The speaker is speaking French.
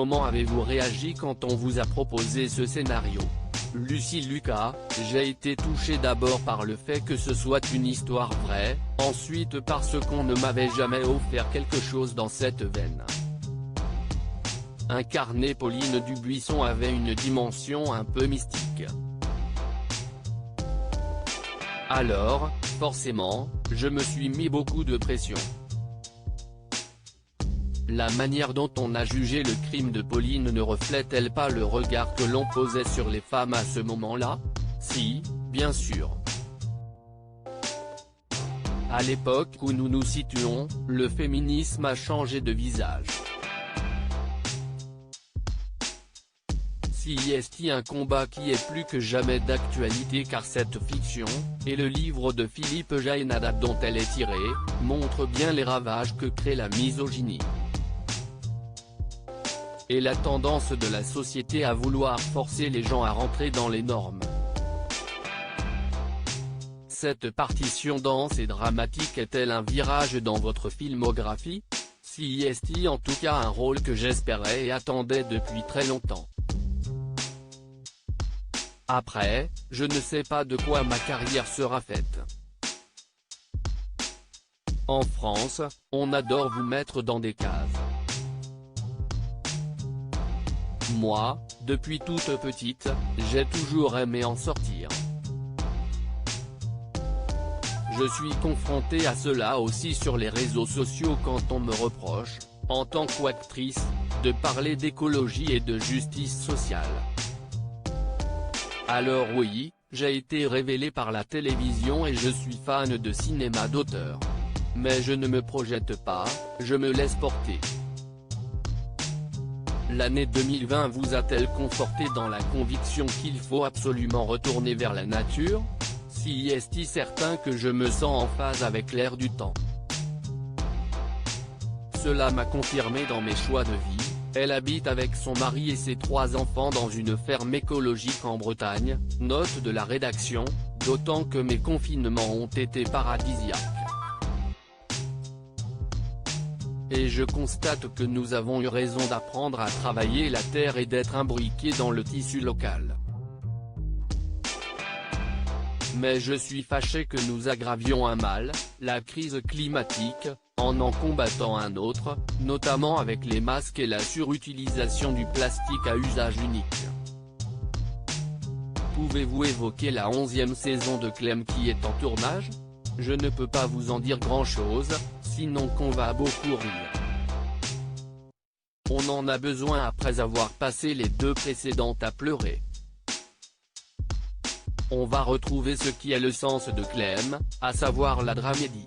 comment avez-vous réagi quand on vous a proposé ce scénario? Lucie Lucas: j'ai été touchée d'abord par le fait que ce soit une histoire vraie, ensuite parce qu'on ne m'avait jamais offert quelque chose dans cette veine. Incarner Pauline Dubuisson avait une dimension un peu mystique. Alors, forcément, je me suis mis beaucoup de pression. La manière dont on a jugé le crime de Pauline ne reflète-t-elle pas le regard que l'on posait sur les femmes à ce moment-là? Si, bien sûr. À l'époque où nous nous situons, le féminisme a changé de visage. CIST, un combat qui est plus que jamais d'actualité car cette fiction, et le livre de Philippe Jaénada dont elle est tirée, montre bien les ravages que crée la misogynie. Et la tendance de la société à vouloir forcer les gens à rentrer dans les normes. Cette partition dense et dramatique est-elle un virage dans votre filmographie? CIST, en tout cas un rôle que j'espérais et attendais depuis très longtemps. Après, je ne sais pas de quoi ma carrière sera faite. En France, on adore vous mettre dans des cases. Moi, depuis toute petite, j'ai toujours aimé en sortir. Je suis confronté à cela aussi sur les réseaux sociaux quand on me reproche, en tant qu'actrice, de parler d'écologie et de justice sociale. Alors oui, j'ai été révélé par la télévision et je suis fan de cinéma d'auteur. Mais je ne me projette pas, je me laisse porter. L'année 2020 vous a-t-elle conforté dans la conviction qu'il faut absolument retourner vers la nature? Si est-il certain que je me sens en phase avec l'air du temps. Cela m'a confirmé dans mes choix de vie. Elle habite avec son mari et ses 3 enfants dans une ferme écologique en Bretagne, note de la rédaction, d'autant que mes confinements ont été paradisiaques. Et je constate que nous avons eu raison d'apprendre à travailler la terre et d'être imbriqués dans le tissu local. Mais je suis fâché que nous aggravions un mal, la crise climatique, en combattant un autre, notamment avec les masques et la surutilisation du plastique à usage unique. Pouvez-vous évoquer la 11e saison de Clem qui est en tournage? Je ne peux pas vous en dire grand-chose, sinon qu'on va beaucoup rire. On en a besoin après avoir passé les 2 précédentes à pleurer. On va retrouver ce qui est le sens de Clem, à savoir la dramédie.